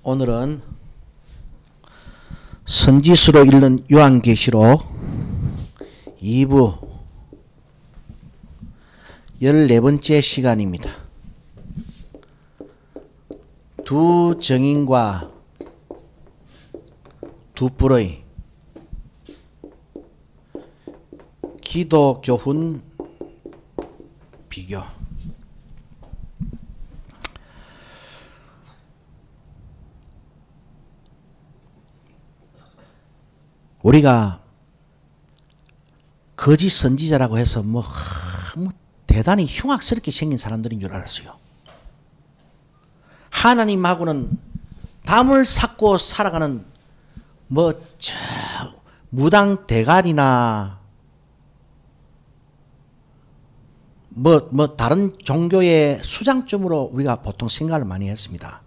오늘은 선지서로 읽는 요한계시록 2부 14번째 시간입니다. 두 증인과 두 뿔의 기도 교훈 비교. 우리가 거짓 선지자라고 해서 뭐 대단히 흉악스럽게 생긴 사람들인 줄 알았어요. 하나님하고는 담을 쌓고 살아가는 무당 대가리나 다른 종교의 수장점으로 우리가 보통 생각을 많이 했습니다.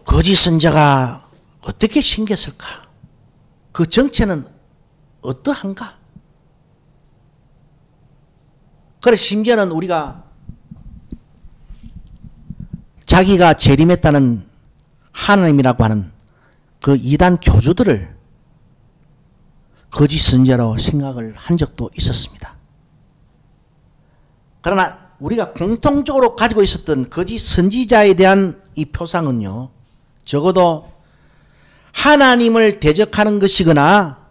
거짓 선지자가 어떻게 생겼을까? 그 정체는 어떠한가? 그래서 심지어는 우리가 자기가 재림했다는 하나님이라고 하는 그 이단 교주들을 거짓 선지자로 생각을 한 적도 있었습니다. 그러나 우리가 공통적으로 가지고 있었던 거짓 선지자에 대한 이 표상은요, 적어도 하나님을 대적하는 것이거나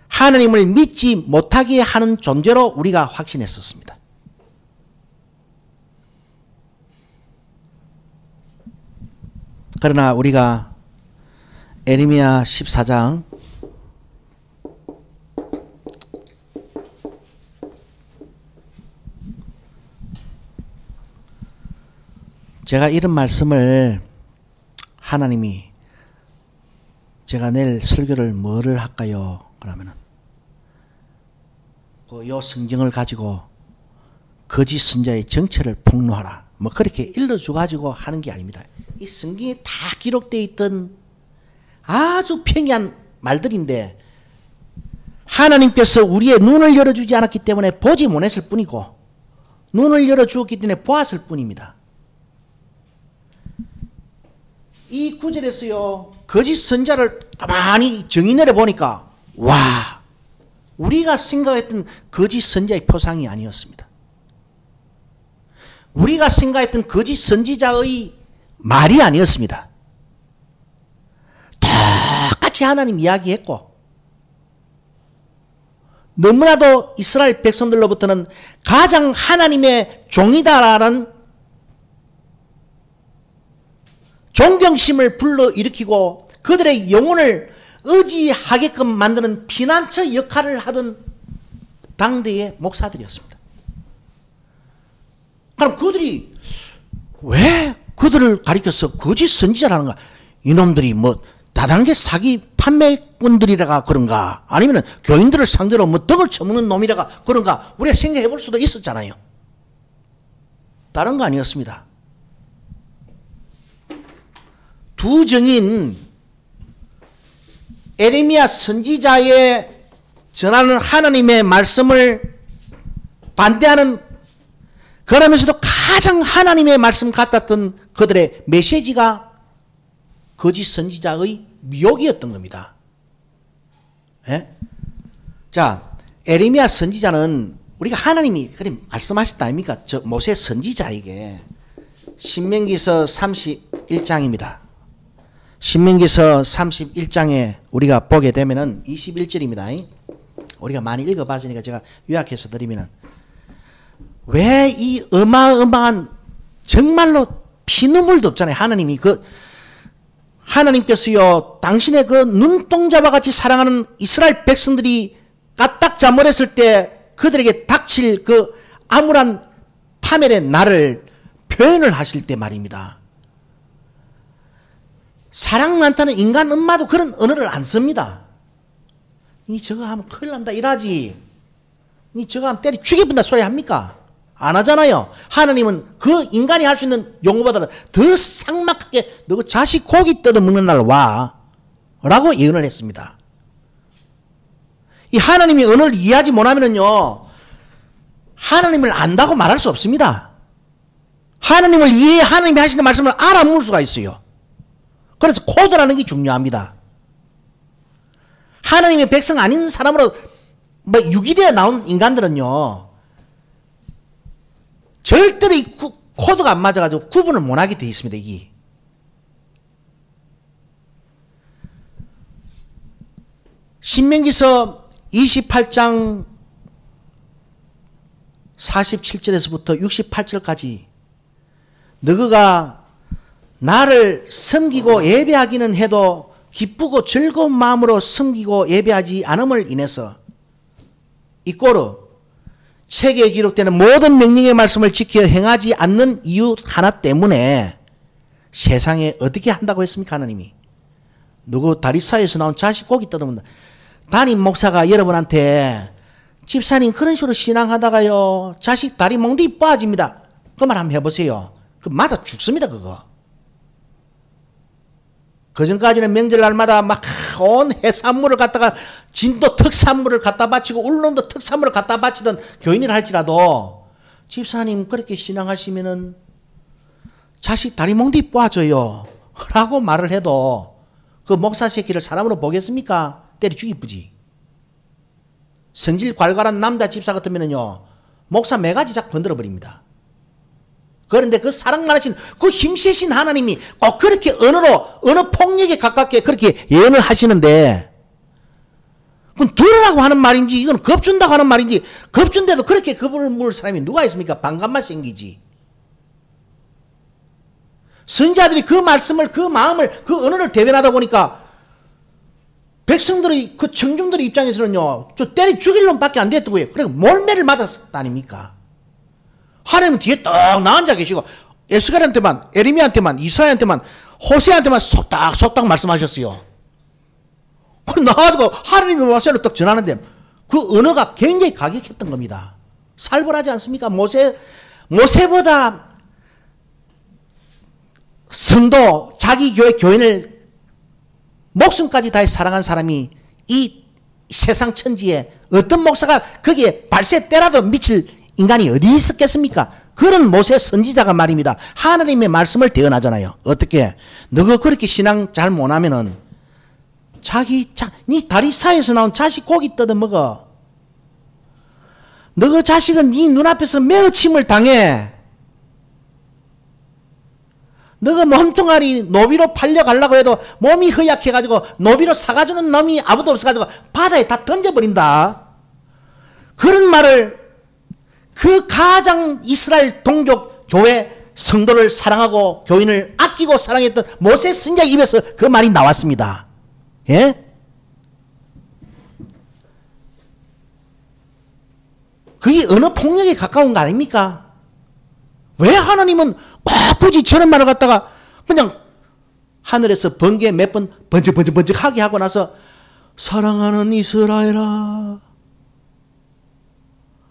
하나님을 믿지 못하게 하는 존재로 우리가 확신했었습니다. 그러나 우리가 에레미야 14장 제가 이런 말씀을 하나님이 제가 내일 설교를 뭐를 할까요? 그러면은 요 성경을 가지고 거짓 선지자의 정체를 폭로하라. 그렇게 일러줘 가지고 하는 게 아닙니다. 이 성경에 다 기록되어 있던 아주 평이한 말들인데 하나님께서 우리의 눈을 열어주지 않았기 때문에 보지 못했을 뿐이고 눈을 열어주었기 때문에 보았을 뿐입니다. 이 구절에서요, 거짓 선지자를 가만히 정의내려 보니까 와, 우리가 생각했던 거짓 선지자의 표상이 아니었습니다. 우리가 생각했던 거짓 선지자의 말이 아니었습니다. 똑같이 하나님 이야기했고 너무나도 이스라엘 백성들로부터는 가장 하나님의 종이다라는 존경심을 불러일으키고 그들의 영혼을 의지하게끔 만드는 피난처 역할을 하던 당대의 목사들이었습니다. 그럼 그들이 왜 그들을 가리켜서 거짓 선지자라는 거야? 이놈들이 다단계 사기 판매꾼들이라가 그런가? 아니면 교인들을 상대로 떡을 쳐먹는 놈이라가 그런가? 우리가 생각해 볼 수도 있었잖아요. 다른 거 아니었습니다. 두 증인 에레미야 선지자의 전하는 하나님의 말씀을 반대하는, 그러면서도 가장 하나님의 말씀 같았던 그들의 메시지가 거짓 선지자의 미혹이었던 겁니다. 예? 자, 에레미야 선지자는 우리가 하나님이 그렇게 말씀하셨다 아닙니까? 저 모세 선지자에게 신명기서 31장입니다. 신명기서 31장에 우리가 보게 되면은 21절입니다. 우리가 많이 읽어봤으니까 제가 요약해서 드리면은 왜 이 어마어마한 정말로 피눈물도 없잖아요. 하나님께서요, 당신의 그 눈동자와 같이 사랑하는 이스라엘 백성들이 까딱 잘못했을 때 그들에게 닥칠 그 암울한 파멸의 날을 표현을 하실 때 말입니다. 사랑 많다는 인간 엄마도 그런 언어를 안 씁니다. 니 저거 하면 큰일 난다 이러지. 니 저거 하면 때리 죽여본다 소리 합니까? 안 하잖아요. 하나님은 그 인간이 할 수 있는 용어보다 더 쌍막하게 너 자식 고기 뜯어먹는 날 와 라고 예언을 했습니다. 이 하나님이 언어를 이해하지 못하면요, 하나님을 안다고 말할 수 없습니다. 하나님을 이해해 하나님이 하시는 말씀을 알아먹을 수가 있어요. 그래서 코드라는 게 중요합니다. 하나님의 백성 아닌 사람으로 뭐 유기되어 나온 인간들은요, 절대로 이 코드가 안 맞아가지고 구분을 못하게 되어 있습니다. 이게. 신명기서 28장 47절에서부터 68절까지 너희가 나를 섬기고 예배하기는 해도 기쁘고 즐거운 마음으로 섬기고 예배하지 않음을 인해서 이꼬르 책에 기록되는 모든 명령의 말씀을 지켜 행하지 않는 이유 하나 때문에 세상에 어떻게 한다고 했습니까? 하나님이 누구 다리 사이에서 나온 자식 고기 뜯어먹는다. 담임 목사가 여러분한테 집사님 그런 식으로 신앙하다가요 자식 다리 멍디 빠집니다. 그 말 한번 해보세요. 그 맞아 죽습니다. 그거. 그전까지는 명절날마다 막 온 해산물을 갖다가 진도 특산물을 갖다 바치고 울릉도 특산물을 갖다 바치던 교인이라 할지라도 집사님 그렇게 신앙하시면은 자식 다리 멍디 빠져요 라고 말을 해도 그 목사 새끼를 사람으로 보겠습니까? 때려 죽이쁘지. 성질 괄괄한 남자 집사 같으면은요 목사 매가지 작 건드려 버립니다. 그런데 그 사랑 많으신 그 힘세신 하나님이 꼭 그렇게 어느 폭력에 가깝게 그렇게 예언을 하시는데 그건 들으라고 하는 말인지 이건 겁준다고 하는 말인지 겁준데도 그렇게 겁을 물을 사람이 누가 있습니까? 반감만 생기지. 선지자들이 그 말씀을 그 마음을 그 언어를 대변하다 보니까 백성들의 그 청중들의 입장에서는요 저 때려 죽일 놈밖에 안 됐다고요. 그래서 몰매를 맞았다 아닙니까? 하나님은 뒤에 딱 나앉아 계시고 에스겔한테만 에레미야한테만 이사야한테만 호세한테만 속닥속닥 말씀하셨어요. 그럼 나와가지고 하나님의 말씀을 딱 전하는데 그 언어가 굉장히 가격했던 겁니다. 살벌하지 않습니까? 모세보다 성도 자기 교회 교인을 목숨까지 다해 사랑한 사람이 이 세상 천지에 어떤 목사가 거기에 발세 때라도 미칠 인간이 어디 있었겠습니까? 그런 모세 선지자가 말입니다. 하나님의 말씀을 대언하잖아요. 어떻게? 너가 그렇게 신앙 잘 못하면은 네 다리 사이에서 나온 자식 고기 뜯어 먹어. 너가 자식은 네 눈앞에서 매어침을 당해. 너가 몸뚱아리 노비로 팔려가려고 해도 몸이 허약해가지고 노비로 사가주는 놈이 아무도 없어가지고 바다에 다 던져버린다. 그런 말을 그 가장 이스라엘 동족 교회 성도를 사랑하고 교인을 아끼고 사랑했던 모세 선지자 입에서 그 말이 나왔습니다. 예? 그게 어느 폭력에 가까운 거 아닙니까? 왜 하나님은 꼭 굳이 저런 말을 갖다가 그냥 하늘에서 번개 몇 번 번쩍번쩍하게 하고 나서 사랑하는 이스라엘아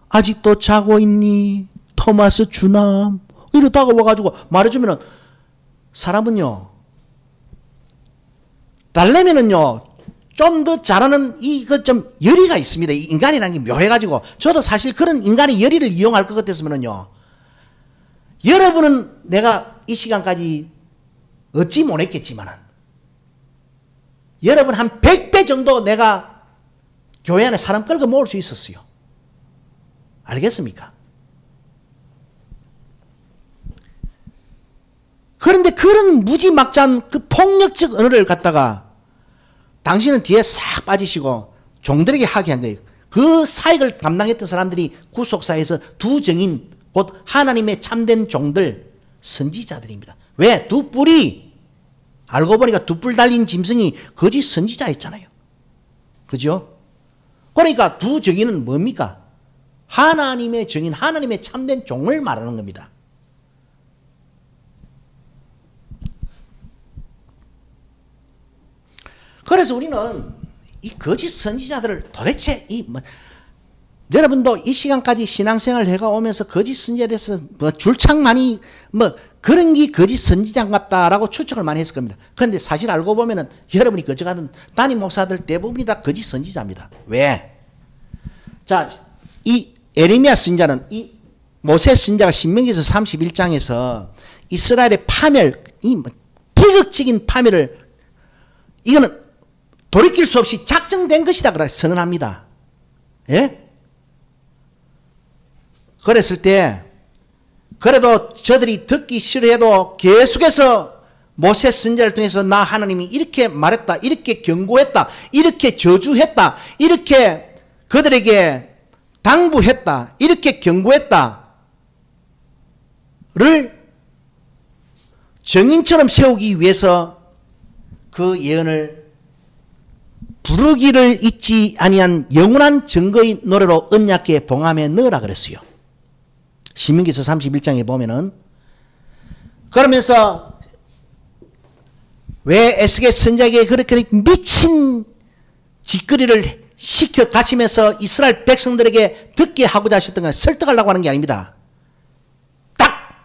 아직도 자고 있니? 토마스 주남 이러다가 와가지고 말해주면은 사람은요 달래면은요 좀 더 잘하는 이거 좀 열의가 있습니다. 이 인간이라는 게 묘해가지고 저도 사실 그런 인간의 열의를 이용할 것 같았으면은요 여러분은 내가 이 시간까지 얻지 못했겠지만은 여러분 한 100배 정도 내가 교회 안에 사람 끌고 모을 수 있었어요. 알겠습니까? 그런데 그런 무지막지한 그 폭력적 언어를 갖다가 당신은 뒤에 싹 빠지시고 종들에게 하게 한 거예요. 그 사역을 감당했던 사람들이 구속사에서 두 정인 곧 하나님의 참된 종들 선지자들입니다. 왜? 두 뿔이 알고 보니까 두 뿔 달린 짐승이 거짓 선지자였잖아요. 그죠? 그러니까 두 정인은 뭡니까? 하나님의 정인, 하나님의 참된 종을 말하는 겁니다. 그래서 우리는 이 거짓 선지자들을 도대체 여러분도 이 시간까지 신앙생활을 해가 오면서 거짓 선지자에 대해서 줄창 많이 그런 게 거짓 선지자인갑다라고 추측을 많이 했을 겁니다. 그런데 사실 알고 보면은 여러분이 거쳐가는 담임 목사들 대부분이 다 거짓 선지자입니다. 왜? 자, 이 에레미야 선지자는 이 모세 선지자가 신명기서 31장에서 이스라엘의 파멸, 이 비극적인 파멸을 이거는 돌이킬 수 없이 작정된 것이다 그렇게 선언합니다. 예? 그랬을 때 그래도 저들이 듣기 싫어해도 계속해서 모세 선지자를 통해서 나 하나님이 이렇게 말했다, 이렇게 경고했다, 이렇게 저주했다, 이렇게 그들에게 당부했다, 이렇게 경고했다를 정인처럼 세우기 위해서 그 예언을 부르기를 잊지 아니한 영원한 증거의 노래로 언약궤에 봉함에 넣으라 그랬어요. 신명기서 31장에 보면은. 그러면서 왜 에스겔 선지자에게 그렇게 미친 짓거리를 시켜 가시면서 이스라엘 백성들에게 듣게 하고자 하셨던가 설득하려고 하는 게 아닙니다. 딱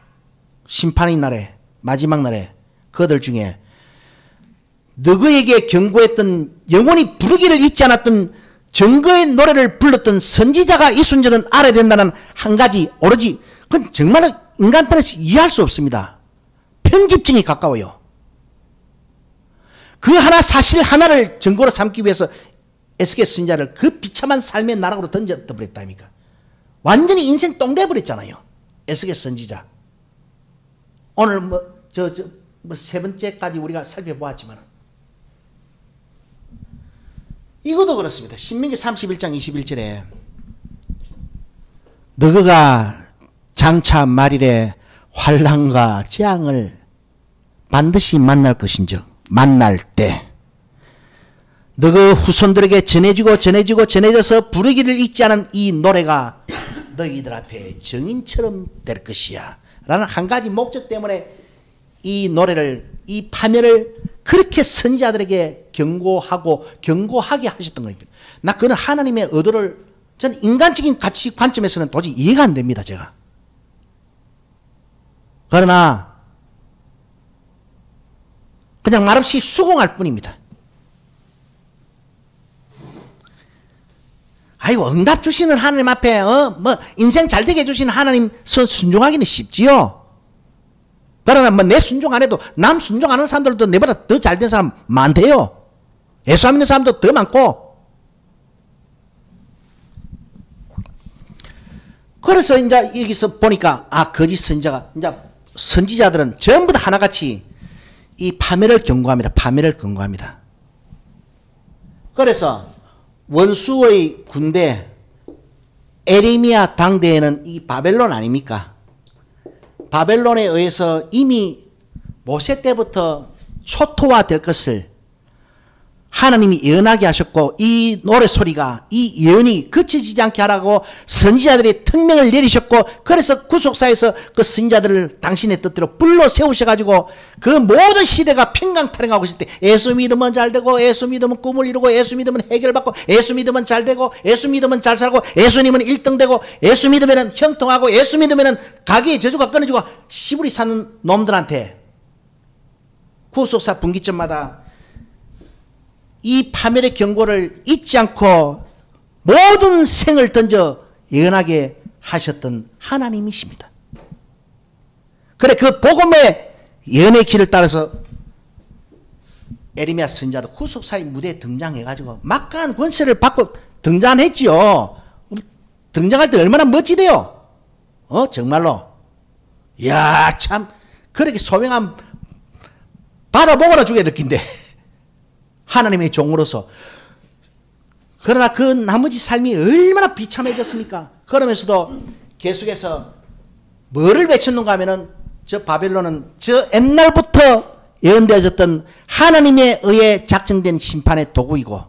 심판의 날에, 마지막 날에 그들 중에 너희에게 경고했던, 영원히 부르기를 잊지 않았던 증거의 노래를 불렀던 선지자가 이순절은 알아야 된다는 한 가지, 오로지 그건 정말로 인간편에서 이해할 수 없습니다. 편집증이 가까워요. 그 하나, 사실 하나를 증거로 삼기 위해서 에스겔 선지자를 그 비참한 삶의 나락으로 던져버렸다 아닙니까? 완전히 인생 똥 돼버렸잖아요. 에스겔 선지자. 오늘 세 번째까지 우리가 살펴보았지만 이것도 그렇습니다. 신명기 31장 21절에 너희가 장차 말일에 환난과 재앙을 반드시 만날 것인즉 만날 때 너희 후손들에게 전해져서 부르기를 잊지 않은 이 노래가 너희들 앞에 정인처럼 될 것이야 라는 한 가지 목적 때문에 이 노래를, 이 파멸을 그렇게 선지자들에게 경고하게 하셨던 겁니다. 나 그는 하나님의 의도를 저는 인간적인 가치 관점에서는 도저히 이해가 안 됩니다. 제가. 그러나 그냥 말없이 수긍할 뿐입니다. 아이고 응답 주시는 하나님 앞에 인생 잘되게 해주시는 하나님 순종하기는 쉽지요. 그러나 내 순종 안 해도 남 순종 안 하는 사람들도 내보다 더 잘된 사람 많대요. 예수 안 믿는 사람도 더 많고. 그래서 이제 여기서 보니까 거짓 선지자가 이제 선지자들은 전부 다 하나같이 이 파멸을 경고합니다. 파멸을 경고합니다. 그래서 원수의 군대 에레미야 당대에는 이 바벨론 아닙니까? 바벨론에 의해서 이미 모세 때부터 초토화될 것을 하나님이 예언하게 하셨고 이 노래소리가 이 예언이 그쳐지지 않게 하라고 선지자들이 특명을 내리셨고 그래서 구속사에서 그 선지자들을 당신의 뜻대로 불러 세우셔가지고 그 모든 시대가 평강타령하고 있을 때 예수 믿으면 잘되고 예수 믿으면 꿈을 이루고 예수 믿으면 해결받고 예수 믿으면 잘되고 예수 믿으면 잘 살고 예수님은 1등되고 예수 믿으면 형통하고 예수 믿으면 가게의 저주가 끊어지고 시부리 사는 놈들한테 구속사 분기점마다 이 파멸의 경고를 잊지 않고 모든 생을 던져 예언하게 하셨던 하나님이십니다. 그래 그 복음의 예언의 길을 따라서 에레미야 선지자도 구속사의 무대에 등장해가지고 막강한 권세를 받고 등장했지요. 등장할 때 얼마나 멋지대요. 정말로. 이야 참 그렇게 소명함 받아보거나 주게 느낀대. 하나님의 종으로서. 그러나 그 나머지 삶이 얼마나 비참해졌습니까? 그러면서도 계속해서 뭐를 외쳤는가 하면은 저 바벨론은 저 옛날부터 예언되어졌던 하나님에 의해 작정된 심판의 도구이고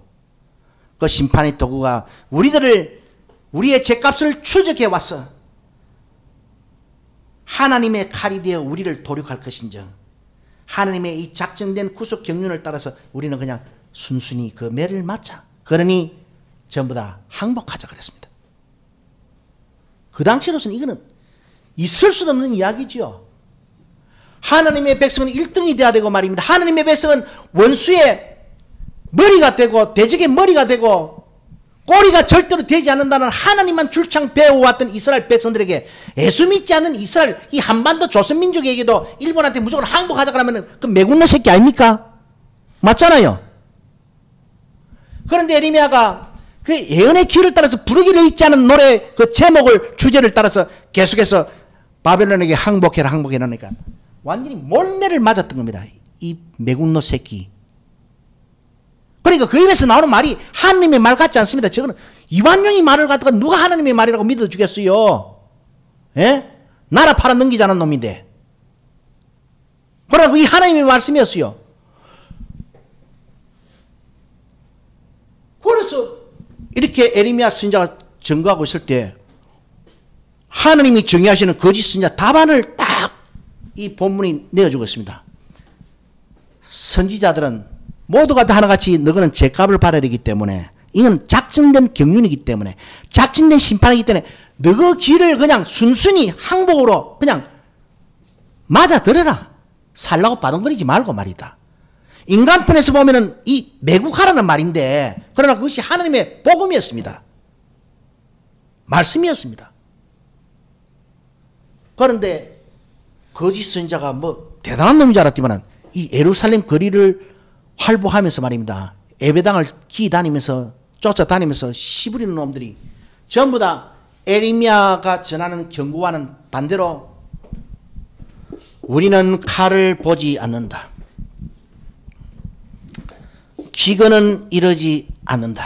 그 심판의 도구가 우리의 죄값을 추적해 왔어. 하나님의 칼이 되어 우리를 도륙할 것인즉 하나님의 이 작정된 구속 경륜을 따라서 우리는 그냥 순순히 그 매를 맞자. 그러니 전부 다 항복하자 그랬습니다. 그 당시로서는 이거는 있을 수 없는 이야기죠. 하나님의 백성은 1등이 돼야 되고 말입니다. 하나님의 백성은 원수의 머리가 되고 대적의 머리가 되고 꼬리가 절대로 되지 않는다는 하나님만 줄창 배워왔던 이스라엘 백성들에게 예수 믿지 않는 이스라엘 이 한반도 조선민족에게도 일본한테 무조건 항복하자 그러면 그 매국노 새끼 아닙니까? 맞잖아요. 그런데 에레미야가 그 예언의 길을 따라서 부르기를 잊지 않은 노래 그 제목을 주제를 따라서 계속해서 바벨론에게 항복해라 항복해라 하니까 완전히 몰매를 맞았던 겁니다. 이 매국노 새끼. 그러니까 그 입에서 나오는 말이 하나님의 말 같지 않습니다. 저거는 이완용이 말을 갖다가 누가 하나님의 말이라고 믿어주겠어요. 예? 나라 팔아 넘기자는 놈인데. 그러나 이 하나님의 말씀이었어요. 그래서 이렇게 에레미야 선지자가 증거하고 있을 때 하나님이 정의하시는 거짓 선지자 답안을 딱 이 본문이 내어주고 있습니다. 선지자들은 모두가 다 하나같이 너희는 죄값을 받아야 되기 때문에 이건 작정된 경륜이기 때문에 작정된 심판이기 때문에 너희 길을 그냥 순순히 항복으로 그냥 맞아들여라. 살라고 바둥거리지 말고 말이다. 인간편에서 보면은 이 매국하라는 말인데 그러나 그것이 하나님의 복음이었습니다. 말씀이었습니다. 그런데 거짓 선지자가 뭐 대단한 놈인 줄 알았지만 이 예루살렘 거리를 활보하면서 말입니다. 예배당을 기다니면서 쫓아다니면서 시부리는 놈들이 전부 다 에레미야가 전하는 경고와는 반대로 우리는 칼을 보지 않는다. 기근은 이러지 않는다.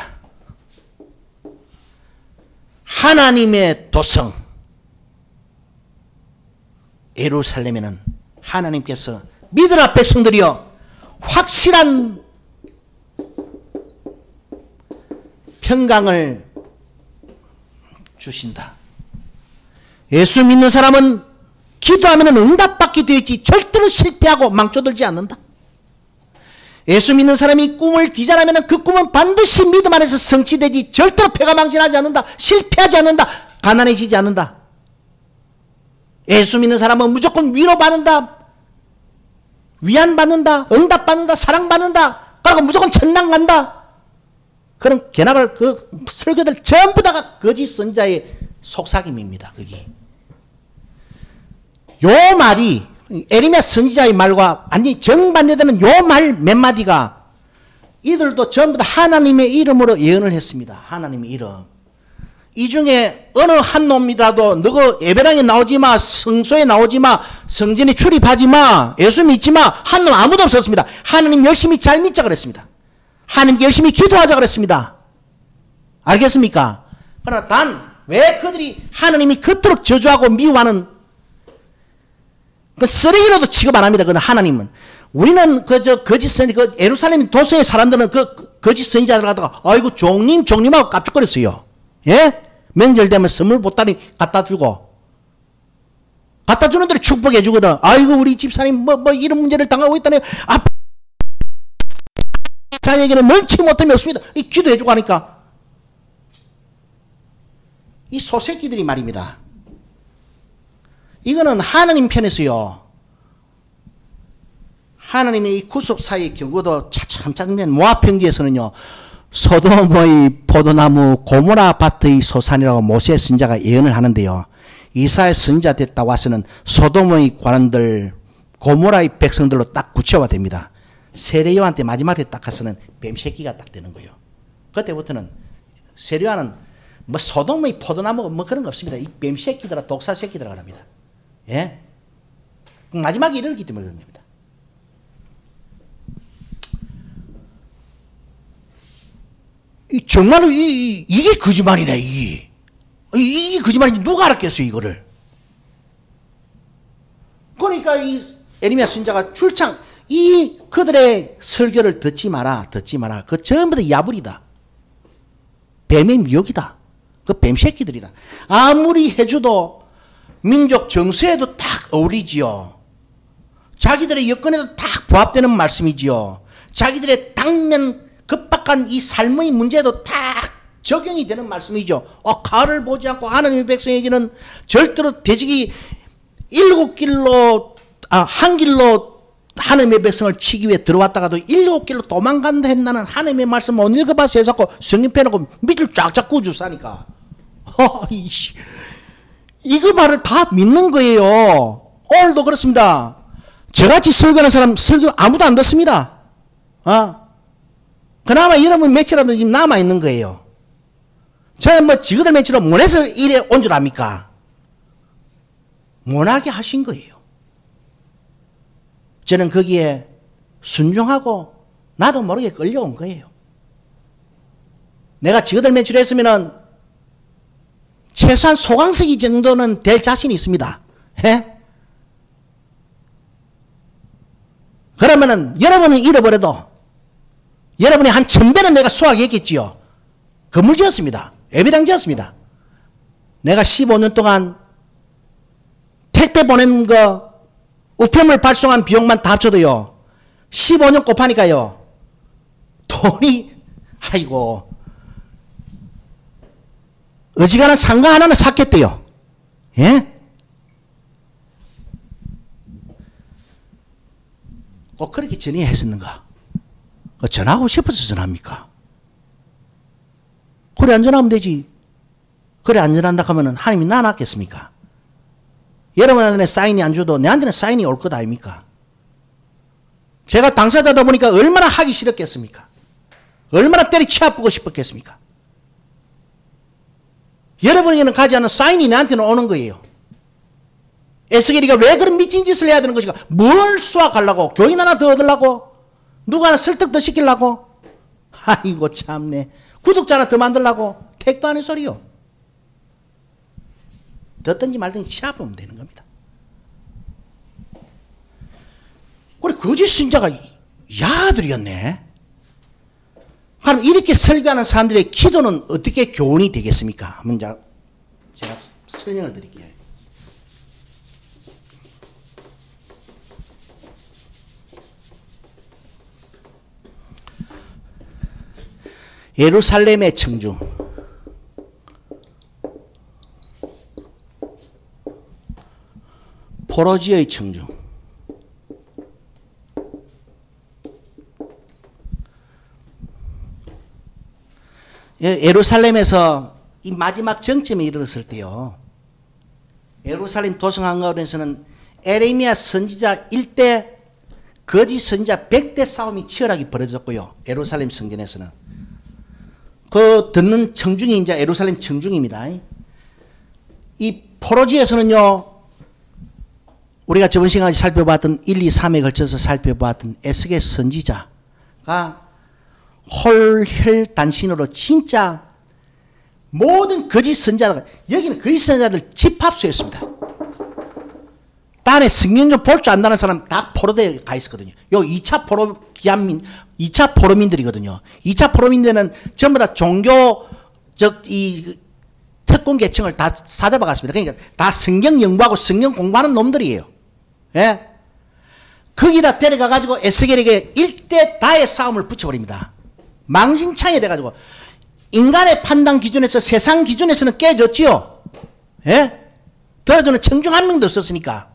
하나님의 도성 예루살렘에는 하나님께서 믿으라 백성들이여 확실한 평강을 주신다. 예수 믿는 사람은 기도하면 응답받게 되어 있지 절대로 실패하고 망쳐들지 않는다. 예수 믿는 사람이 꿈을 디자인하면 그 꿈은 반드시 믿음 안에서 성취되지 절대로 패가 망신하지 않는다. 실패하지 않는다. 가난해지지 않는다. 예수 믿는 사람은 무조건 위로받는다. 위안받는다. 응답받는다. 사랑받는다. 그리고 무조건 천당 간다. 그런 개나발 그 설교들 전부 다가 거짓 선자의 속삭임입니다. 거기. 요 말이 에레미야 선지자의 말과 완전히 정반대되는 요 말 몇 마디가 이들도 전부 다 하나님의 이름으로 예언을 했습니다. 하나님의 이름. 이 중에 어느 한 놈이라도 너가 예배당에 나오지 마, 성소에 나오지 마, 성전에 출입하지 마, 예수 믿지 마, 한 놈 아무도 없었습니다. 하나님 열심히 잘 믿자 그랬습니다. 하나님께 열심히 기도하자 그랬습니다. 알겠습니까? 그러나 단 왜 그들이 하나님이 그토록 저주하고 미워하는 그 쓰레기로도 취급 안 합니다. 그 하나님은. 우리는 그저 거짓 선지, 그 예루살렘 도성의 사람들은 그 거짓 선지자들 갖다가 아이고 종님하고 깝죽거렸어요. 예? 명절 되면 선물 보따리 갖다 주고 갖다 주는 대로 축복해 주거든. 아이고 우리 집사님 뭐 이런 문제를 당하고 있다네요. 아빠 자녀에게는 넌치 못함이 없습니다. 이 기도해 주고 하니까 이 소새끼들이 말입니다. 이거는 하나님 편에서요. 하나님의 이 구속사의 경고도 차츰차츰 모압 평지에서는요. 소돔의 포도나무 고모라 밭의 소산이라고 모세 선지자가 예언을 하는데요. 이사야 선지자 됐다고 와서는 소돔의 관원들 고모라의 백성들로 딱 구체화됩니다. 세례요한때 마지막에 딱 가서는 뱀새끼가 딱 되는 거예요. 그때부터는 세례요한은 뭐 소돔의 포도나무 뭐 그런 거 없습니다. 이 뱀새끼들아 독사새끼들아 합니다. 예? 마지막에 이르기 때문에 그런 겁니다. 정말로 이게 거짓말이네. 이게 거짓말인지 누가 알았겠어요 이거를. 그러니까 이 에레미야 선지자가 출창 이 그들의 설교를 듣지 마라. 그 전부 다 야불이다. 뱀의 미혹이다. 그 뱀새끼들이다. 아무리 해줘도 민족 정서에도 딱 어울리지요. 자기들의 여건에도 딱 부합되는 말씀이지요. 자기들의 당면 급박한 이 삶의 문제에도 딱 적용이 되는 말씀이죠. 칼을 보지 않고 하나님의 백성에게는 절대로 돼지기 한 길로 하나님의 백성을 치기 위해 들어왔다가도 7길로 도망간다 했나는 하나님의 말씀 못 읽어봐서 해서 성경 펴놓고 밑을 쫙쫙 구주사니까. 이거 말을 다 믿는 거예요. 오늘도 그렇습니다. 저같이 설교하는 사람 설교 아무도 안 듣습니다. 그나마 여러분 며칠이라도 지금 남아있는 거예요. 저는 뭐 지그들 며칠로 못해서 이래 온 줄 압니까? 못하게 하신 거예요. 저는 거기에 순종하고 나도 모르게 끌려온 거예요. 내가 지그들 며칠 했으면은 최소한 소강석이 정도는 될 자신이 있습니다. 예? 그러면은 여러분은 잃어버려도 여러분의 한 1000배는 내가 수확했겠지요. 건물 지었습니다. 예배당 지었습니다. 내가 15년 동안 택배 보내는 거 우편물 발송한 비용만 다 합쳐도요. 15년 곱하니까요. 돈이 아이고 어지간한 상가 하나는 샀겠대요. 예? 꼭 그렇게 전해야 했었는가? 전하고 싶어서 전합니까? 그래 안 전하면 되지. 그래 안 전한다 하면 하나님이 나 낫겠습니까? 여러분한테 사인이 안 줘도 내한테는 사인이 올 것 아닙니까? 제가 당사자다 보니까 얼마나 하기 싫었겠습니까? 얼마나 때리치 아프고 싶었겠습니까? 여러분에게는 가지 않은 사인이 내한테는 오는 거예요. 에스겔이가 왜 그런 미친 짓을 해야 되는 것인가? 뭘 수확하려고? 교인 하나 더 얻으려고? 누구 하나 설득 더 시키려고? 아이고 참네. 구독자 하나 더 만들려고? 택도 아닌 소리요. 듣든지 말든지 치 아프면 되는 겁니다. 그래 거짓 신자가 야들이었네. 그럼 이렇게 설교하는 사람들의 기도는 어떻게 교훈이 되겠습니까? 한번 제가 설명을 드릴게요. 예루살렘의 청중, 포로지의 청중, 예루살렘에서 이 마지막 정점에 이르렀을 때요. 예루살렘 도성한가운데서는 에레미야 선지자 일대 거짓 선지자 100대 싸움이 치열하게 벌어졌고요. 예루살렘 성전에서는. 그 듣는 청중이 이제 예루살렘 청중입니다. 이 포로지에서는요. 우리가 저번 시간에 살펴봤던 1, 2, 3에 걸쳐서 살펴봤던 에스겔 선지자가 홀혈단신으로 진짜 모든 거짓 선지자들, 여기는 거짓 선지자들 집합소였습니다. 딴에 성경 좀 볼 줄 안다는 사람 다 포로대에 가 있었거든요. 요 2차 포로 기한민, 2차 포로민들이거든요. 2차 포로민들은 전부 다 종교적 이 특권 계층을 다 사잡아 갔습니다. 그러니까 다 성경 연구하고 성경 공부하는 놈들이에요. 예? 거기다 데려가 가지고 에스겔에게 일대 다의 싸움을 붙여버립니다. 망신창이 돼가지고 인간의 판단 기준에서 세상 기준에서는 깨졌지요. 예? 들어주는 청중 한 명도 없었으니까.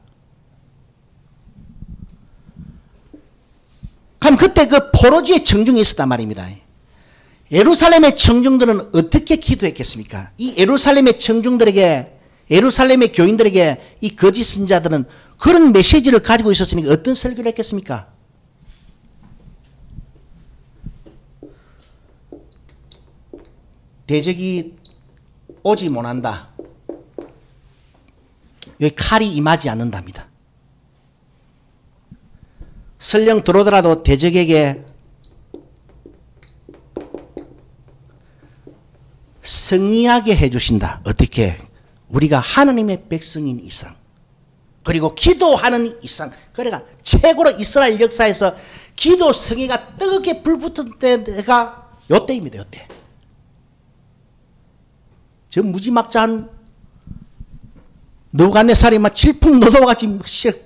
그럼 그때 그 포로지의 청중이 있었단 말입니다. 예루살렘의 청중들은 어떻게 기도했겠습니까? 이 예루살렘의 청중들에게, 예루살렘의 교인들에게 이 거짓 선지자들은 그런 메시지를 가지고 있었으니까 어떤 설교를 했겠습니까? 대적이 오지 못한다. 여기 칼이 임하지 않는답니다. 설령 들어오더라도 대적에게 승리하게 해주신다. 어떻게? 우리가 하나님의 백성인 이상, 그리고 기도하는 이상. 그러니까 최고로 이스라엘 역사에서 기도 성회가 뜨겁게 불붙은 때가 요때입니다. 요때. 저 무지막지한 느부갓네살이 막 질풍노도같이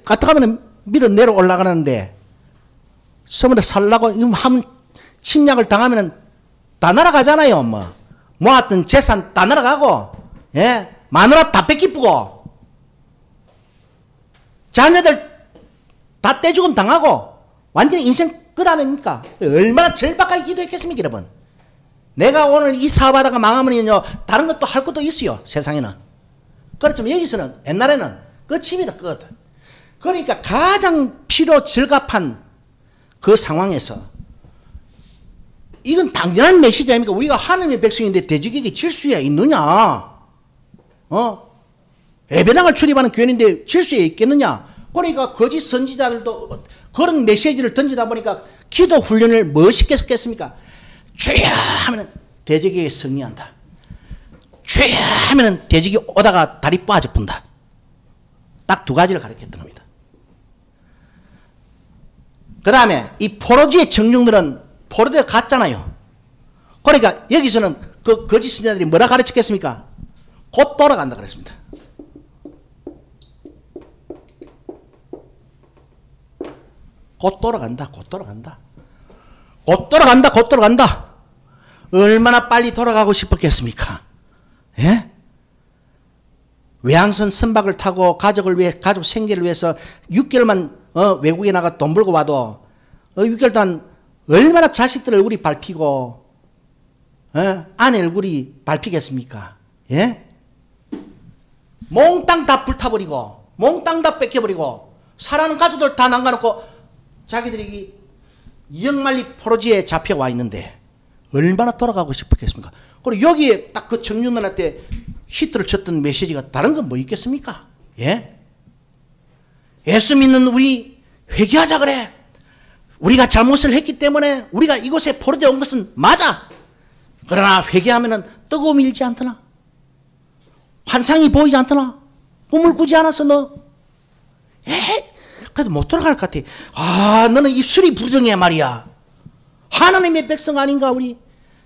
가뜩하면 밀어 내려 올라가는데 서문에 살라고 하면 침략을 당하면 다 날아가잖아요. 뭐 모았던 재산 다 날아가고, 예, 마누라 다 뺏기쁘고, 자녀들 다 떼죽음 당하고 완전히 인생 끝 아닙니까? 얼마나 절박하게 기도했겠습니까, 여러분? 내가 오늘 이 사업하다가 망하면요, 다른 것도 할 것도 있어요, 세상에는. 그렇지만 여기서는, 옛날에는 끝입니다, 끝. 그러니까 가장 필요 절갑한 그 상황에서, 이건 당연한 메시지 아닙니까? 우리가 하나님의 백성인데 돼지에게 질 수야 있느냐? 예배당을 출입하는 교인인데 질 수야 있겠느냐? 그러니까 거짓 선지자들도 그런 메시지를 던지다 보니까 기도 훈련을 멋있게 했겠습니까? 주여 하면은 돼지에게 승리한다. 주여 하면은 돼지가 오다가 다리 빠져 푼다. 딱 두 가지를 가르쳤던 겁니다. 그 다음에 이 포로지의 청중들은 포로되어 갔잖아요. 그러니까 여기서는 그 거짓 선지자들이 뭐라 가르쳤겠습니까? 곧 돌아간다 그랬습니다. 곧 돌아간다, 곧 돌아간다. 곧 돌아간다, 곧 돌아간다. 얼마나 빨리 돌아가고 싶었겠습니까? 예? 외항선 선박을 타고 가족 생계를 위해서 6개월만 외국에 나가 돈 벌고 와도 6개월 동안 얼마나 자식들 얼굴이 밟히고 아내 얼굴이 밟히겠습니까? 예? 몽땅 다 불타버리고 몽땅 다 뺏겨버리고 사랑하는 가족들 다 남겨놓고 자기들이 이역만리 포로지에 잡혀와 있는데 얼마나 돌아가고 싶었겠습니까? 그리고 여기에 딱 그 청년들한테 히트를 쳤던 메시지가 다른 건 뭐 있겠습니까? 예? 예수 믿는 우리 회개하자 그래. 우리가 잘못을 했기 때문에 우리가 이곳에 포로되어 온 것은 맞아. 그러나 회개하면은 뜨거움이 일지 않더나? 환상이 보이지 않더나? 꿈을 꾸지 않았어 너? 예? 그래도 못 돌아갈 것 같아. 아, 너는 입술이 부정해 말이야. 하나님의 백성 아닌가 우리?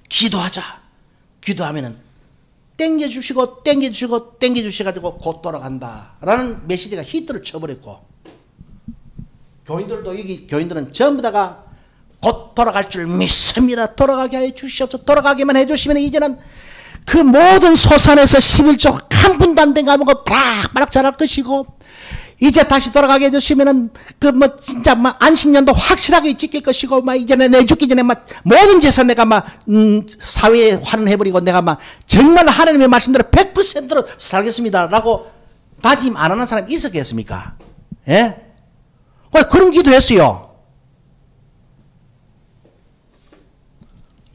기도하자. 기도하면은 땡겨주시고 땡겨주시고 땡겨주셔가지고 곧 돌아간다 라는 메시지가 히트를 쳐버렸고, 교인들도 여기 교인들은 전부 다가 곧 돌아갈 줄 믿습니다. 돌아가게 해 주시옵소서. 돌아가게만 해주시면 이제는 그 모든 소산에서 11조 한 푼도 안 된 거 하면 바락바락 자랄 것이고, 이제 다시 돌아가게 해주시면은 그 뭐 진짜 막 안식년도 확실하게 지킬 것이고, 막 이제는 내 죽기 전에 막 모든 재산 내가 막 사회에 환원해버리고 내가 막 정말 하나님의 말씀대로 100%로 살겠습니다라고 다짐 안 하는 사람이 있었겠습니까? 예? 그런 기도했어요.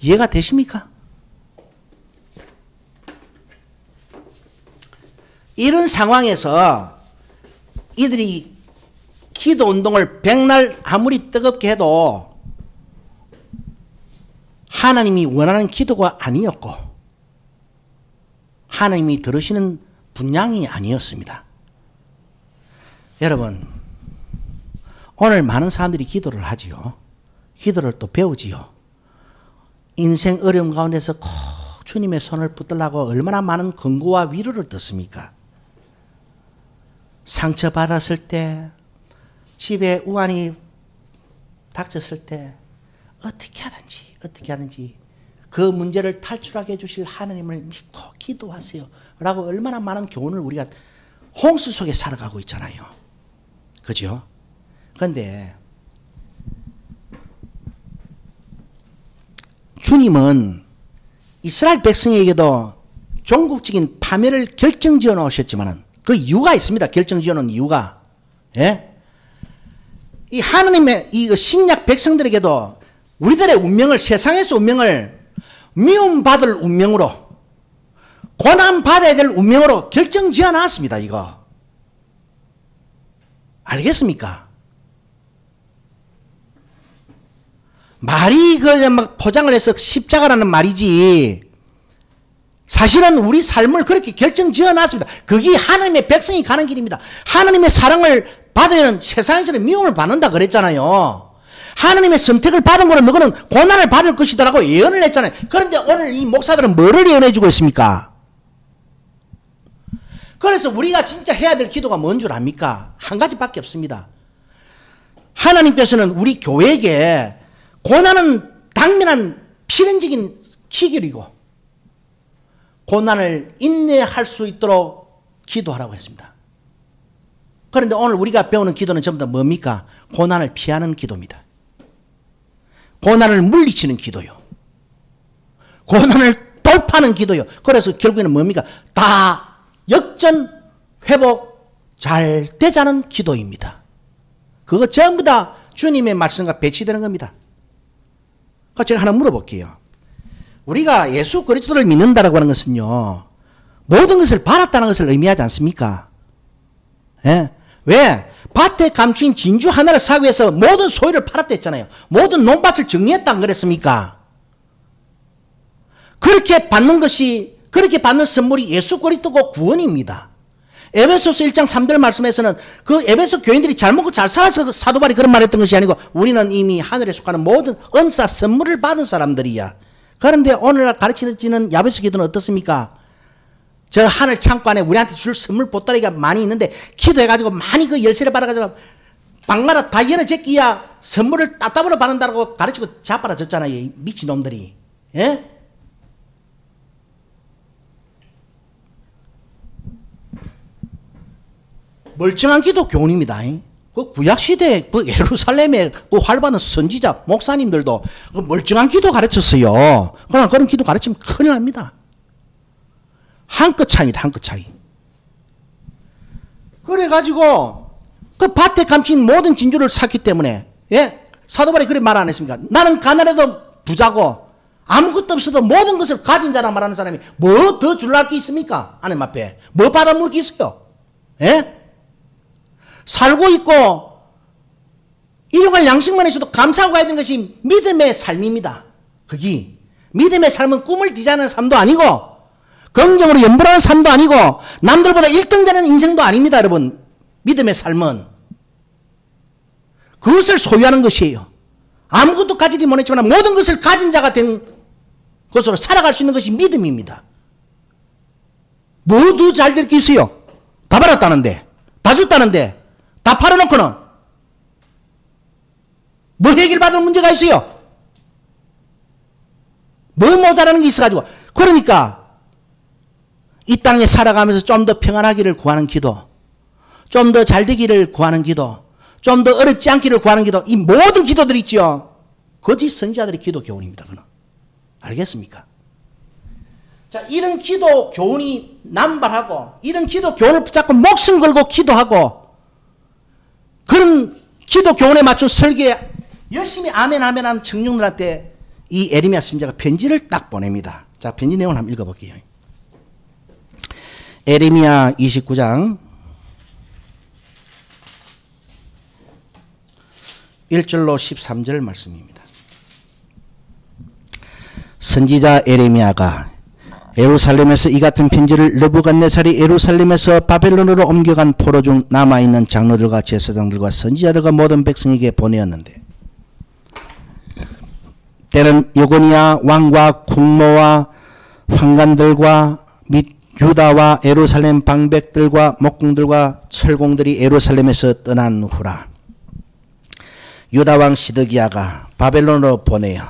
이해가 되십니까? 이런 상황에서 이들이 기도 운동을 백날 아무리 뜨겁게 해도 하나님이 원하는 기도가 아니었고 하나님이 들으시는 분량이 아니었습니다. 여러분, 오늘 많은 사람들이 기도를 하지요. 기도를 또 배우지요. 인생 어려움 가운데서 꼭 주님의 손을 붙들라고 얼마나 많은 권고와 위로를 듣습니까? 상처받았을 때, 집에 우환이 닥쳤을 때 어떻게 하든지 그 문제를 탈출하게 해주실 하나님을 믿고 기도하세요 라고 얼마나 많은 교훈을 우리가 홍수 속에 살아가고 있잖아요. 그죠? 그런데 주님은 이스라엘 백성에게도 종국적인 파멸을 결정지어 놓으셨지만은 그 이유가 있습니다. 결정지어 놓은 이유가. 예? 이 하나님의 이 신약 백성들에게도 우리들의 운명을, 세상에서 운명을 미움받을 운명으로, 고난받아야 될 운명으로 결정지어 놨습니다. 이거. 알겠습니까? 말이 막 포장을 해서 십자가라는 말이지, 사실은 우리 삶을 그렇게 결정지어 놨습니다. 그게 하나님의 백성이 가는 길입니다. 하나님의 사랑을 받으면 세상에서는 미움을 받는다 그랬잖아요. 하나님의 선택을 받은 거는 너는 고난을 받을 것이다라고 예언을 했잖아요. 그런데 오늘 이 목사들은 뭐를 예언해 주고 있습니까? 그래서 우리가 진짜 해야 될 기도가 뭔 줄 압니까? 한 가지밖에 없습니다. 하나님께서는 우리 교회에게 고난은 당면한 필연적인 기결이고 고난을 인내할 수 있도록 기도하라고 했습니다. 그런데 오늘 우리가 배우는 기도는 전부 다 뭡니까? 고난을 피하는 기도입니다. 고난을 물리치는 기도요. 고난을 돌파하는 기도요. 그래서 결국에는 뭡니까? 다 역전, 회복 잘 되자는 기도입니다. 그거 전부 다 주님의 말씀과 배치되는 겁니다. 제가 하나 물어볼게요. 우리가 예수 그리스도를 믿는다라고 하는 것은요, 모든 것을 받았다는 것을 의미하지 않습니까? 예? 왜? 밭에 감추인 진주 하나를 사기 위해서 모든 소유를 팔았다 했잖아요. 모든 논밭을 정리했다 안 그랬습니까? 그렇게 받는 것이, 그렇게 받는 선물이 예수 그리스도고 구원입니다. 에베소서 1장 3절 말씀에서는 그 에베소 교인들이 잘 먹고 잘 살아서 사도 바울이 그런 말 했던 것이 아니고 우리는 이미 하늘에 속하는 모든 은사 선물을 받은 사람들이야. 그런데 오늘날 가르치는 야베스 기도는 어떻습니까? 저 하늘 창고 안에 우리한테 줄 선물 보따리가 많이 있는데 기도해가지고 많이 그 열쇠를 받아가지고 방마다 다 열어제끼야 선물을 따따블로 받는다고 가르치고 자빠라졌잖아요. 이 미친놈들이. 예? 멀쩡한 기도 교훈입니다. 그 구약시대 그 예루살렘의 그 활발한 선지자 목사님들도 그 멀쩡한 기도 가르쳤어요. 그러나 그런 기도 가르치면 큰일 납니다. 한 끗 차이입니다. 한 끗 차이. 그래가지고 그 밭에 감춘 모든 진주를 샀기 때문에, 예? 사도 바울이 그렇게 말 안 했습니까? 나는 가난해도 부자고 아무것도 없어도 모든 것을 가진 자라 말하는 사람이 뭐 더 줄랄 게 있습니까? 하나님 앞에 뭐 받아먹을 게 있어요? 예? 살고 있고 일용할 양식만 있어도 감사하고 가야 되는 것이 믿음의 삶입니다. 그게 믿음의 삶은 꿈을 디자인하는 삶도 아니고 긍정으로 연불하는 삶도 아니고 남들보다 1등 되는 인생도 아닙니다. 여러분, 믿음의 삶은 그것을 소유하는 것이에요. 아무것도 가지지 못했지만 모든 것을 가진 자가 된 것으로 살아갈 수 있는 것이 믿음입니다. 모두 잘 될 게 있어요. 다 받았다는데, 다 줬다는데, 다 팔아놓고는 뭐 해결받을 문제가 있어요? 뭐 모자라는 게 있어가지고. 그러니까 이 땅에 살아가면서 좀 더 평안하기를 구하는 기도, 좀 더 잘 되기를 구하는 기도, 좀 더 어렵지 않기를 구하는 기도, 이 모든 기도들이 있죠. 거짓 선지자들의 기도 교훈입니다. 그는. 알겠습니까? 자, 이런 기도 교훈이 남발하고 이런 기도 교훈을 붙잡고 목숨 걸고 기도하고 그런 기도 교훈에 맞춘 설계에 열심히 아멘 아멘 하는 청중들한테 이 에레미야 선지자가 편지를 딱 보냅니다. 자, 편지 내용을 한번 읽어볼게요. 에레미야 29장 1절로 13절 말씀입니다. 선지자 에레미야가 예루살렘에서 이 같은 편지를 느부갓네살이 예루살렘에서 바벨론으로 옮겨간 포로 중 남아있는 장로들과 제사장들과 선지자들과 모든 백성에게 보내었는데 때는 여고니아 왕과 국모와 황관들과 및 유다와 예루살렘 방백들과 목공들과 철공들이 예루살렘에서 떠난 후라. 유다 왕 시드기야가 바벨론으로 보내어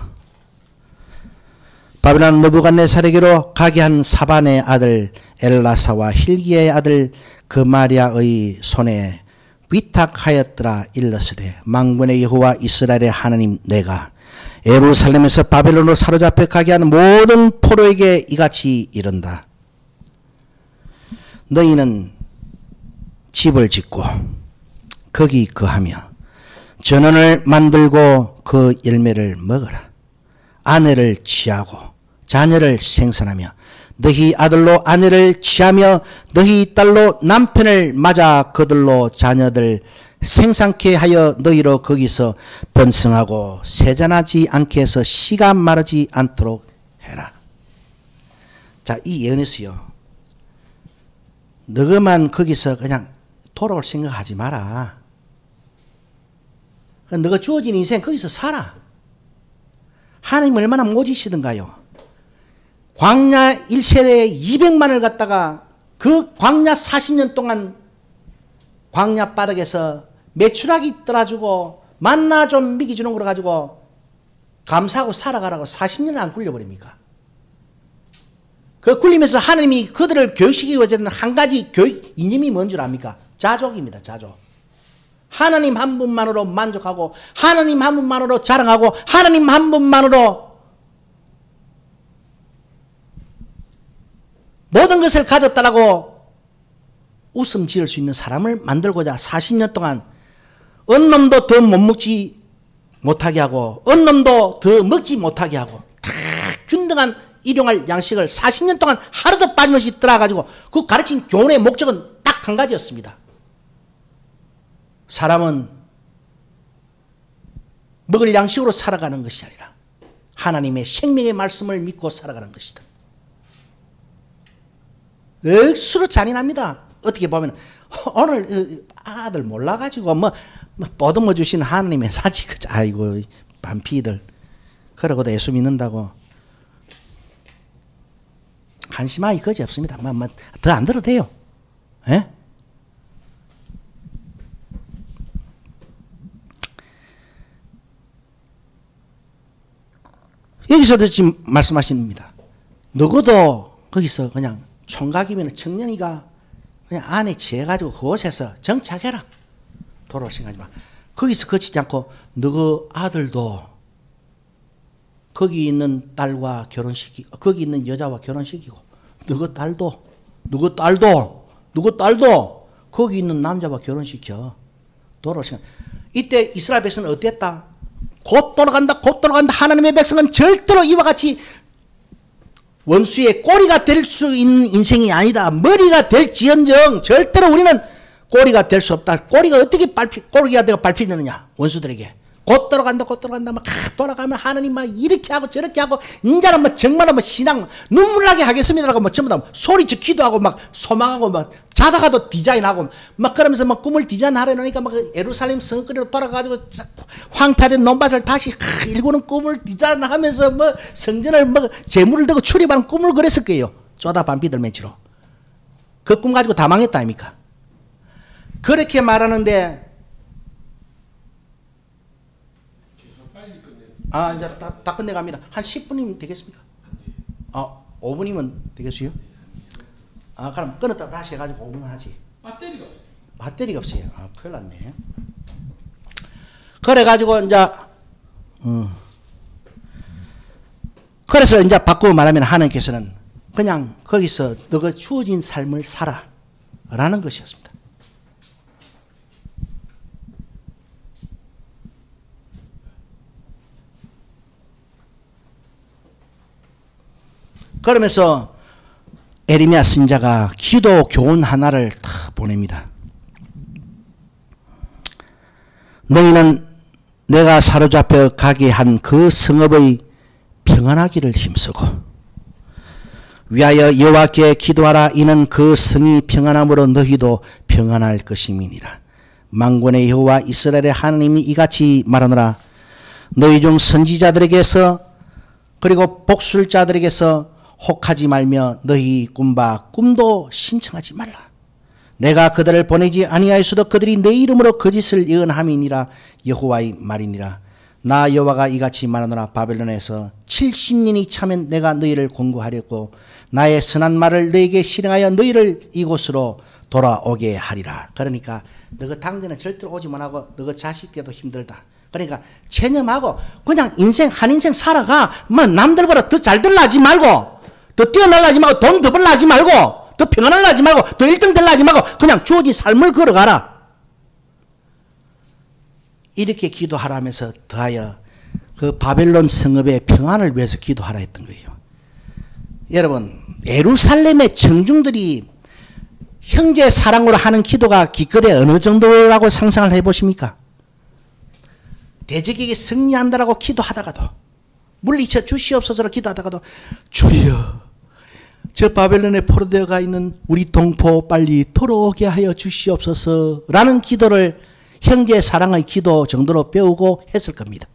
바벨론 느부갓네살에게로 가게 한 사반의 아들 엘라사와 힐기야의 아들 그마리아의 손에 위탁하였더라. 일러스되 만군의 여호와 이스라엘의 하나님 내가 예루살렘에서 바벨론으로 사로잡혀 가게 하는 모든 포로에게 이같이 이른다. 너희는 집을 짓고 거기 거하며 전원을 만들고 그 열매를 먹어라. 아내를 취하고 자녀를 생산하며 너희 아들로 아내를 취하며 너희 딸로 남편을 맞아 그들로 자녀들 생산케 하여 너희로 거기서 번성하고 세잔하지 않게 해서 씨가 마르지 않도록 해라. 자, 이 예언에서요, 너희만 거기서 그냥 돌아올 생각하지 마라. 너가 주어진 인생 거기서 살아. 하나님 얼마나 모지시던가요. 광야 1세대에 200만을 갖다가 그 광야 40년 동안 광야 바닥에서 메추라기 떨어주고 만나 좀 미기 주는 걸 가지고 감사하고 살아가라고 40년을 안 굴려버립니까? 그 굴리면서 하나님이 그들을 교육시키기 위해서는 한 가지 교육 이념이 뭔 줄 압니까? 자족입니다. 자족. 하나님 한 분만으로 만족하고 하나님 한 분만으로 자랑하고 하나님 한 분만으로 모든 것을 가졌다라고 웃음 지을 수 있는 사람을 만들고자 40년 동안 어느 놈도 더 못 먹지 못하게 하고 어느 놈도 더 먹지 못하게 하고 다 균등한 일용할 양식을 40년 동안 하루도 빠짐없이 따라가지고 그 가르친 교훈의 목적은 딱 한 가지였습니다. 사람은 먹을 양식으로 살아가는 것이 아니라 하나님의 생명의 말씀을 믿고 살아가는 것이다. 억수로 잔인합니다. 어떻게 보면 오늘 아들 몰라가지고 보듬어 주신 하나님의 사지. 아이고 반피들 그러고도 예수 믿는다고 한심하기 거지 없습니다. 더 안 들어도 돼요. 예? 여기서도 지금 말씀하십니다. 누구도 거기서 그냥 총각이면 청년이가 그냥 안에 지어가지고 그곳에서 정착해라. 도로 생각하지 마. 거기서 그치지 않고 너그 아들도 거기 있는 딸과 결혼시키고 거기 있는 여자와 결혼시키고 너그 딸도 거기 있는 남자와 결혼시켜. 도로 생각. 이때 이스라엘 백성은 어땠다? 곧 돌아간다. 하나님의 백성은 절대로 이와 같이 원수의 꼬리가 될 수 있는 인생이 아니다. 머리가 될지언정 절대로 우리는 꼬리가 될 수 없다. 꼬리가 어떻게 꼬리가 되고 밟히느냐 원수들에게. 곧 돌아간다. 막 돌아가면 하나님 막 이렇게 하고 저렇게 하고 인자는 정말 신앙 눈물 나게 하겠습니다라고 전부 다 소리쳐 기도하고 막 소망하고 막 자다가도 디자인하고 막 그러면서 막 꿈을 디자인하려니까 막 예루살렘 성거리로 돌아가지고 황폐된 논밭을 다시 일구는 꿈을 디자인하면서 뭐 성전을 뭐 재물을 들고 출입하는 꿈을 그랬을 거예요. 쪼다 반피들 맨치로. 그 꿈 가지고 다 망했다 아닙니까? 그렇게 말하는데 이제 다 끝내갑니다. 한 10분이면 되겠습니까? 5분이면 되겠어요? 그럼 끊었다 다시 해가지고 5분 하지. 배터리가 없어요. 큰일 났네. 그래가지고 이제 그래서 이제 바꾸고 말하면 하나님께서는 그냥 거기서 너가 주어진 삶을 살아 라는 것이었습니다. 그러면서 에레미야 선지자가 기도 교훈 하나를 탁 보냅니다. 너희는 내가 사로잡혀 가게 한 그 성읍의 평안하기를 힘쓰고 위하여 여호와께 기도하라. 이는 그 성이 평안함으로 너희도 평안할 것임이니라. 만군의 여호와 이스라엘의 하나님이 이같이 말하노라. 너희 중 선지자들에게서 그리고 복술자들에게서 혹하지 말며 너희 꿈바 꿈도 신청하지 말라. 내가 그들을 보내지 아니하였어도 그들이 내 이름으로 거짓을 예언함이니라. 여호와의 말이니라. 나 여호와가 이같이 말하노라. 바벨론에서 70년이 차면 내가 너희를 공고하려고 나의 선한 말을 너희에게 실행하여 너희를 이곳으로 돌아오게 하리라. 그러니까 너희 당대는 절대로 오지 못하고 너희 자식들도 힘들다. 그러니까 체념하고 그냥 인생 한 인생 살아가. 뭐 남들보다 더 잘들 나지 말고 더 뛰어날라지 말고 돈 더 벌라지 말고 더 평안할라지 말고 더 1등 될라지 말고 그냥 주어진 삶을 걸어가라. 이렇게 기도하라면서 더하여 그 바벨론 성읍의 평안을 위해서 기도하라 했던 거예요. 여러분 예루살렘의 청중들이 형제 사랑으로 하는 기도가 기껏해 어느 정도라고 상상을 해보십니까? 대적에게 승리한다라고 기도하다가도 물리쳐 주시옵소서로 기도하다가도 주여 저 바벨론에 포로되어가 있는 우리 동포 빨리 돌아오게 하여 주시옵소서 라는 기도를 형제 사랑의 기도 정도로 배우고 했을 겁니다.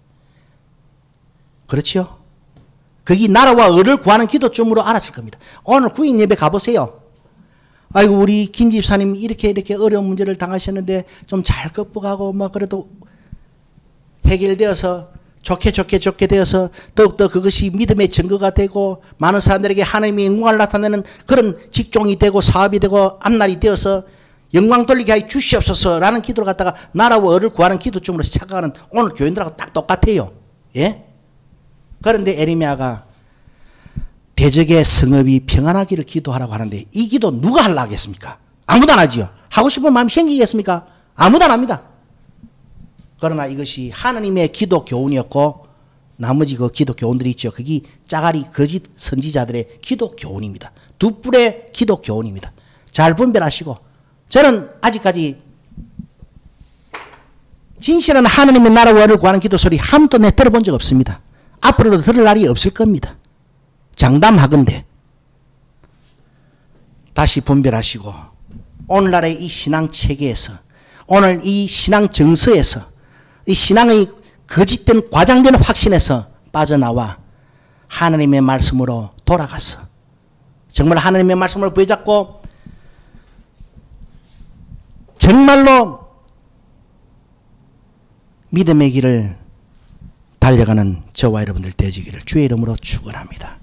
그렇죠? 거기 나라와 을을 구하는 기도쯤으로 알았을 겁니다. 오늘 구인 예배 가보세요. 아이고 우리 김 집사님 이렇게 어려운 문제를 당하셨는데 좀 잘 극복하고 막 그래도 해결되어서 좋게 되어서 더욱더 그것이 믿음의 증거가 되고 많은 사람들에게 하나님의 영광을 나타내는 그런 직종이 되고 사업이 되고 앞날이 되어서 영광 돌리게 하여 주시옵소서라는 기도를 갖다가 나라와 의를 구하는 기도 중으로 착각하는 오늘 교인들하고 딱 똑같아요. 예? 그런데 에레미야가 대적의 성읍이 평안하기를 기도하라고 하는데 이 기도 누가 하려고 하겠습니까? 아무도 안 하지요. 하고 싶은 마음이 생기겠습니까? 아무도 안 합니다. 그러나 이것이 하나님의 기도 교훈이었고 나머지 그 기도 교훈들이 있죠. 그게 짜가리 거짓 선지자들의 기도 교훈입니다. 두 뿔의 기도 교훈입니다. 잘 분별하시고 저는 아직까지 진실한 하나님의 나라와 의를 구하는 기도 소리 한 번도 내 들어본 적 없습니다. 앞으로도 들을 날이 없을 겁니다. 장담하건대 다시 분별하시고 오늘날의 이 신앙 체계에서 오늘 이 신앙 정서에서 이 신앙의 거짓된 과장된 확신에서 빠져나와 하나님의 말씀으로 돌아가서 정말 하나님의 말씀을 부여잡고 정말로 믿음의 길을 달려가는 저와 여러분들 되시기를 주의 이름으로 축원합니다.